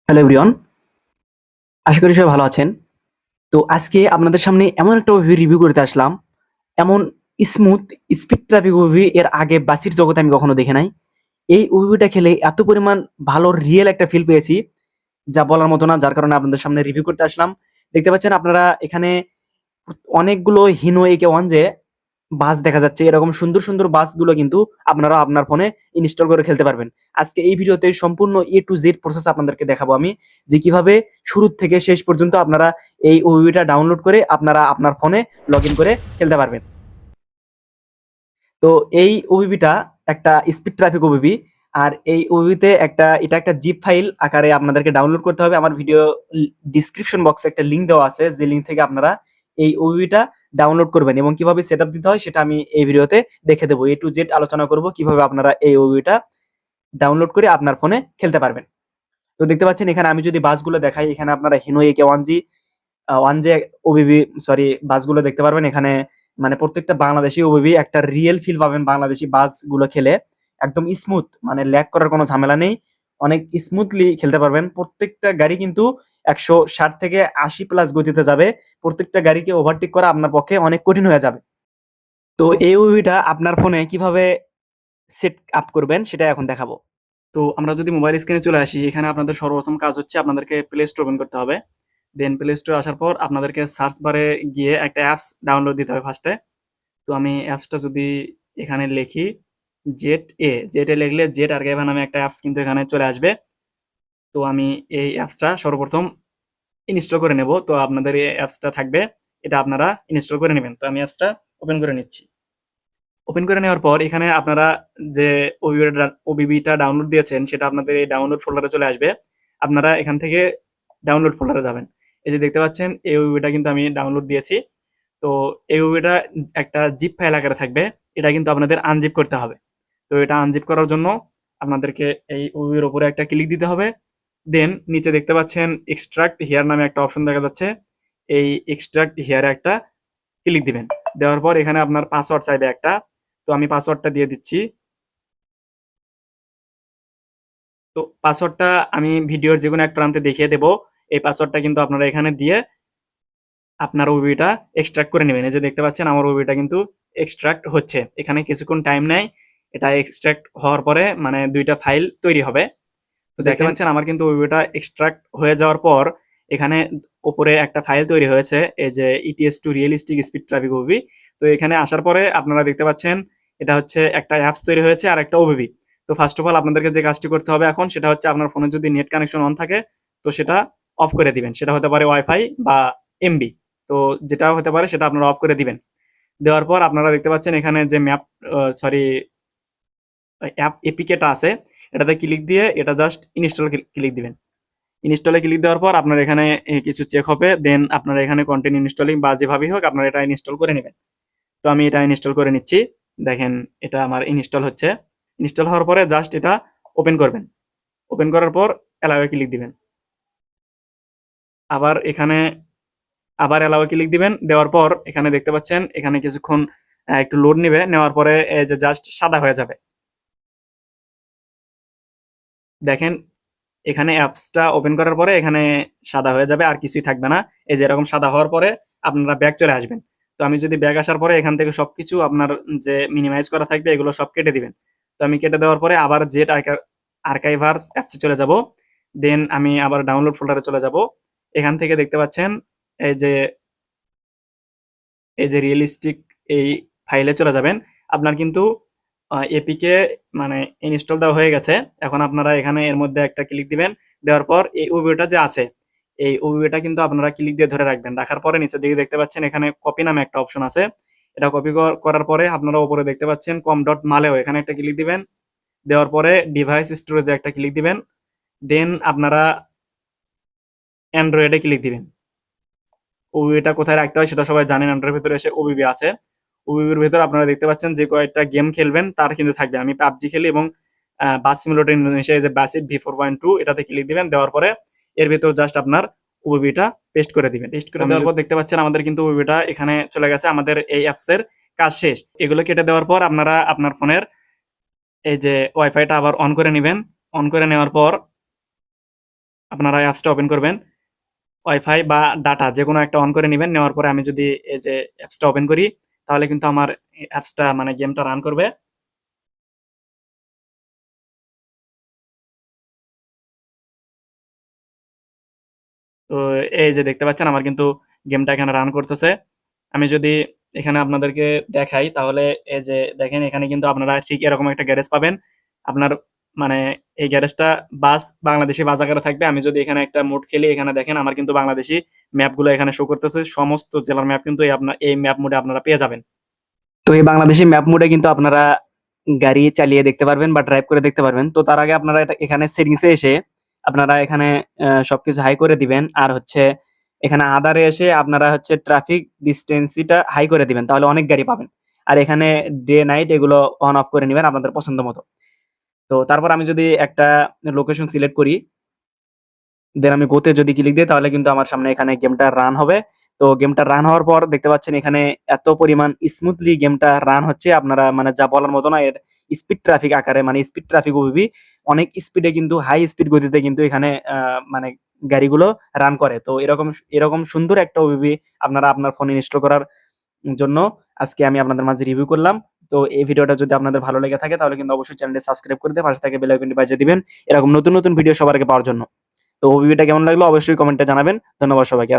Hello everyone, আশা করি সবাই ভালো আছেন। তো আজকে আপনাদের সামনে এমন একটা মুভি রিভিউ করতে আসলাম। এমন স্মুথ স্পিড ট্রাফিক মুভি এর আগে বাসির জগতে আমি কখনো দেখি নাই। এই মুভিটা খেলে এত পরিমাণ ভালো রিয়েল একটা ফিল পেয়েছি, যা বলার মতো না। যার কারণে আপনাদের সামনে রিভিউ করতে আসলাম। দেখতে পাচ্ছেন আপনারা এখানে অনেকগুলো হিনো একে ওয়ান যে বাস দেখা যাচ্ছে। এরকম সুন্দর সুন্দর বাসগুলো কিন্তু আপনারা আপনার ফোনে ইনস্টল করে খেলতে পারবেন। আজকে এই ভিডিওতে সম্পূর্ণ এ টু জেড প্রসেস আপনাদেরকে দেখাবো আমি, যে কিভাবে শুরু থেকে শেষ পর্যন্ত আপনারা এই ওবিবিটা ডাউনলোড করে আপনারা আপনার ফোনে লগ ইন করে খেলতে পারবেন। তো এই ওবিবিটা একটা স্পিড ট্রাফিক ওবিবি। আর এই ওবিবিতে এটা একটা জিপ ফাইল আকারে আপনাদেরকে ডাউনলোড করতে হবে। আমার ভিডিও ডিসক্রিপশন বক্সে একটা লিঙ্ক দেওয়া আছে, যে লিঙ্ক থেকে আপনারা এই ওবিবিটা ডাউনলোড করবেন এবং কিভাবে সেটআপ দিতে হয় সেটা আমি এই ভিডিওতে দেখে দেবো। এ টু জেড আলোচনা করব কিভাবে আপনারা এই ওবিবিটা ডাউনলোড করে আপনার ফোনে খেলতে পারবেন। তো দেখতে পাচ্ছেন এখানে আমি যদি বাসগুলো দেখাই, এখানে আপনারা হিনো একে ওয়ান জে ওবিবি সরি বাসগুলো দেখতে পারবেন। এখানে মানে প্রত্যেকটা বাংলাদেশি ওবিবি একটা রিয়েল ফিল পাবেন বাংলাদেশি বাসগুলো খেলে। একদম স্মুথ, মানে ল্যাগ করার কোনো ঝামেলা নেই। অনেক স্মুথলি খেলতে পারবেন। প্রত্যেকটা গাড়ি কিন্তু 160 থেকে 80 প্লাস গতিতে যাবে। প্রত্যেকটা গাড়িকে ওভারটেক করা আপনার পক্ষে অনেক কঠিন হয়ে যাবে। তো এই ওবিবিটা আপনার ফোনে কিভাবে সেট আপ করবেন সেটা এখন দেখাবো। তো আমরা যদি মোবাইল স্ক্রিনে চলে আসি, এখানে আপনাদের সর্বপ্রথম কাজ হচ্ছে আপনাদেরকে প্লে স্টোর ওপেন করতে হবে। দেন প্লে স্টোরে আসার পর আপনাদেরকে সার্চ বারে গিয়ে একটা অ্যাপস ডাউনলোড দিতে হবে ফার্স্টে। তো আমি অ্যাপসটা যদি এখানে লিখি জেট এ লিখলে জেট আর্কাইভ নামে একটা অ্যাপস কিন্তু এখানে চলে আসবে। তো আমি এই অ্যাপসটা সর্বপ্রথম ইনস্টল করে নেব। তো আপনাদের এই অ্যাপসটা থাকবে, এটা আপনারা ইনস্টল করে নেবেন। তো আমি অ্যাপসটা ওপেন করে নিচ্ছি। ওপেন করে নেওয়ার পর এখানে আপনারা যে ওবিবিটা ডাউনলোড দিয়েছেন সেটা আপনাদের এই ডাউনলোড ফোল্ডারে চলে আসবে। আপনারা এখান থেকে ডাউনলোড ফোল্ডারে যাবেন। এই যে দেখতে পাচ্ছেন এই ওবিবিটা কিন্তু আমি ডাউনলোড দিয়েছি। তো এই ওবিবিটা একটা জিপ ফাইল আকারে থাকবে। এটা কিন্তু আপনাদের আনজিপ করতে হবে। তো এটা আনজিপ করার জন্য আপনাদেরকে এই ওবিবির উপরে একটা ক্লিক দিতে হবে। দেন নিচে দেখতে পাচ্ছেন এক্সট্রাক্ট হিয়ার নামে একটা অপশন দেখা যাচ্ছে। এই এক্সট্রাক্ট হিয়ারে একটা ক্লিক দিবেন। দেওয়ার পর এখানে আপনার পাসওয়ার্ড চাইবে একটা। তো আমি পাসওয়ার্ডটা দিয়ে দিচ্ছি। তো পাসওয়ার্ডটা আমি ভিডিওর যেকোনো এক প্রান্তে দেখিয়ে দেব। এই পাসওয়ার্ডটা কিন্তু আপনারা এখানে দিয়ে আপনার ওবিটা এক্সট্রাক্ট করে নেবেন। এই যে দেখতে পাচ্ছেন আমার ওবিটা কিন্তু এক্সট্রাক্ট হচ্ছে। এখানে কিছুক্ষণ টাইম নেয়। এটা এক্সট্রাক্ট হওয়ার পরে মানে ২ টা ফাইল তৈরি হবে। তো দেখতে পাচ্ছেন আমার কিন্তু ওবিটা এক্সট্রাক্ট হয়ে যাওয়ার পর এখানে উপরে একটা ফাইল তৈরি হয়েছে, এই যে ETS2 realistic speed traffic OBB. তো এখানে আসার পরে আপনারা দেখতে পাচ্ছেন এটা হচ্ছে একটা অ্যাপস তৈরি হয়েছে আর একটা ওবিবি। তো ফার্স্ট অফ অল আপনাদেরকে যে কাজটি করতে হবে এখন সেটা হচ্ছে আপনার ফোনে যদি নেট কানেকশন অন থাকে তো সেটা অফ করে দিবেন। সেটা হতে পারে ওয়াইফাই বা এমবি। তো যেটা হতে পারে সেটা আপনারা অফ করে দিবেন। দেওয়ার পর আপনারা দেখতে পাচ্ছেন এখানে যে ম্যাপ সরি অ্যাপ এপিকেটা আছে, এটাতে ক্লিক দিয়ে এটা জাস্ট ইনস্টল ক্লিক দিবেন। ইনস্টলে ক্লিক দেওয়ার পর আপনার এখানে কিছু চেক হবে। দেন আপনারা এখানে কন্টিনিউ ইনস্টলিং বা যেভাবেই হোক আপনারা এটা ইনস্টল করে নেবেন। তো আমি এটা ইনস্টল করে নিচ্ছি। দেখেন এটা আমার ইনস্টল হচ্ছে। ইনস্টল হওয়ার পরে জাস্ট এটা ওপেন করবেন। ওপেন করার পর অ্যালাও ক্লিক দিবেন। আবার এখানে আবার অ্যালাও ক্লিক দিবেন। দেওয়ার পর এখানে দেখতে পাচ্ছেন এখানে কিছুক্ষণ একটু লোড নেবে। নেওয়ার পরে এই যে জাস্ট সাদা হয়ে যাবে। দেখেন এখানে অ্যাপসটা ওপেন করার পরে এখানে সাদা হয়ে যাবে, আর কিছুই থাকবে না। এই যে এরকম সাদা হওয়ার পরে আপনারা ব্যাক চলে আসবেন। তো আমি যদি ব্যাক আসার পরে এখান থেকে সবকিছু আপনার যে মিনিমাইজ করা থাকবে এগুলো সব কেটে দিবেন। তো আমি কেটে দেওয়ার পরে আবার জেট আর্কাইভার্স অ্যাপসে চলে যাব। দেন আমি আবার ডাউনলোড ফোল্ডারে চলে যাব। এখান থেকে দেখতে পাচ্ছেন এই যে রিয়েলিস্টিক এই ফাইলে চলে যাবেন। আপনার কিন্তু এপিকে মানে ইনস্টল দেওয়া হয়ে গেছে। এখন আপনারা এখানে এর মধ্যে একটা ক্লিক দিবেন। দেওয়ার পর এই ওবিটা যে আছে এই ওবিটা কিন্তু আপনারা ক্লিক দিয়ে ধরে রাখবেন। রাখার পরে নিচের দিকে দেখতে পাচ্ছেন এখানে কপি নামে একটা অপশন আছে। এটা কপি করার পরে আপনারা উপরে দেখতে পাচ্ছেন com.maleo, এখানে একটা ক্লিক দিবেন। দেওয়ার পরে ডিভাইস স্টোরেজে একটা ক্লিক দিবেন। দেন আপনারা অ্যান্ড্রয়েডে ক্লিক দিবেন। ওবিবিটা কোথায় রাখতে হয় সেটা সবাই জানেন। অ্যান্ড্রয়েডের ভিতরে এসে ওবিবি আছে। ওবিবির ভেতর আপনারা দেখতে পাচ্ছেন যে কয়েকটা গেম খেলবেন তার কিন্তু থাকবে। আমি পাবজি খেলি এবং বাস সিমুলেটর ইন্দোনেশিয়া যে বাসিট V4.2 এটাতে ক্লিক দিবেন। দেওয়ার পরে এর ভেতর জাস্ট আপনার ওবিবিটা পেস্ট করে দিবেন। পেস্ট করে দেওয়ার পর দেখতে পাচ্ছেন আমাদের কিন্তু ওবিবিটা এখানে চলে গেছে। আমাদের এই অ্যাপসের কাজ শেষ। এগুলো কেটে দেওয়ার পর আপনারা আপনার ফোনের এই যে ওয়াইফাইটা আবার অন করে নেবেন। অন করে নেওয়ার পর আপনারা অ্যাপসটা ওপেন করবেন, ওয়াইফাই বা ডাটা যেকোনো একটা অন করে নিবেন। নেওয়ার পরে আমি যদি এই যে অ্যাপসটা ওপেন করি, তাহলে কিন্তু আমার অ্যাপসটা মানে গেমটা রান করবে। তো এই যে দেখতে পাচ্ছেন আমার কিন্তু গেমটা এখানে রান করতেছে। আমি যদি এখানে আপনাদেরকে দেখাই, তাহলে এই যে দেখেন এখানে কিন্তু আপনারা ঠিক এরকম একটা গ্যারেজ পাবেন। আপনার মানে এই গ্যারেজটা বাংলাদেশি বাস আকারে থাকবে। আমি যদি এখানে একটা মোড খেলি, এখানে দেখেন আমার কিন্তু বাংলাদেশি ম্যাপগুলো এখানে শো করতেছে। সমস্ত জেলার ম্যাপ কিন্তু এই ম্যাপ মোডে আপনারা পেয়ে যাবেন। তো এই বাংলাদেশি ম্যাপ মোডে কিন্তু আপনারা গাড়ি চালিয়ে দেখতে পারবেন বা ড্রাইভ করে দেখতে পারবেন। তো তার আগে আপনারা এখানে সেটিংসে এসে আপনারা এখানে সবকিছু হাই করে দিবেন। আর হচ্ছে এখানে আদারে এসে আপনারা হচ্ছে ট্রাফিক ডিস্টেন্সিটা হাই করে দিবেন, তাহলে অনেক গাড়ি পাবেন। আর এখানে ডে নাইট এগুলো অন অফ করে নেবেন আপনাদের পছন্দ মতো। তো তারপর আমি যদি একটা লোকেশন সিলেক্ট করি, দেন আমি গোতে যদি ক্লিক দিই, তাহলে কিন্তু আমার সামনে এখানে গেমটা রান হবে। তো গেমটা রান হওয়ার পর দেখতে পাচ্ছেন এখানে এত পরিমাণ স্মুথলি গেমটা রান হচ্ছে, আপনারা মানে যা বলার মতো না। এর স্পিড ট্রাফিক আকারে মানে স্পিড ট্রাফিক ওবিবি অনেক স্পিডে কিন্তু হাই স্পিড গতিতে কিন্তু এখানে মানে গাড়িগুলো রান করে। তো এরকম এরকম সুন্দর একটা ওবিবি আপনারা আপনার ফোনে ইনস্টল করার জন্য আজকে আমি আপনাদের মাঝে রিভিউ করলাম। তো এই ভিডিওটা যদি আপনাদের ভালো লেগে থাকে, তাহলে কিন্তু অবশ্যই চ্যানেলটি সাবস্ক্রাইব করে দিয়ে পাশে থেকে বেল আইকনটি বাজিয়ে দিবেন এরকম নতুন নতুন ভিডিও সবার আগে পাওয়ার জন্য। তো ভিডিওটা কেমন লাগলো অবশ্যই কমেন্টে জানাবেন। ধন্যবাদ সবাইকে।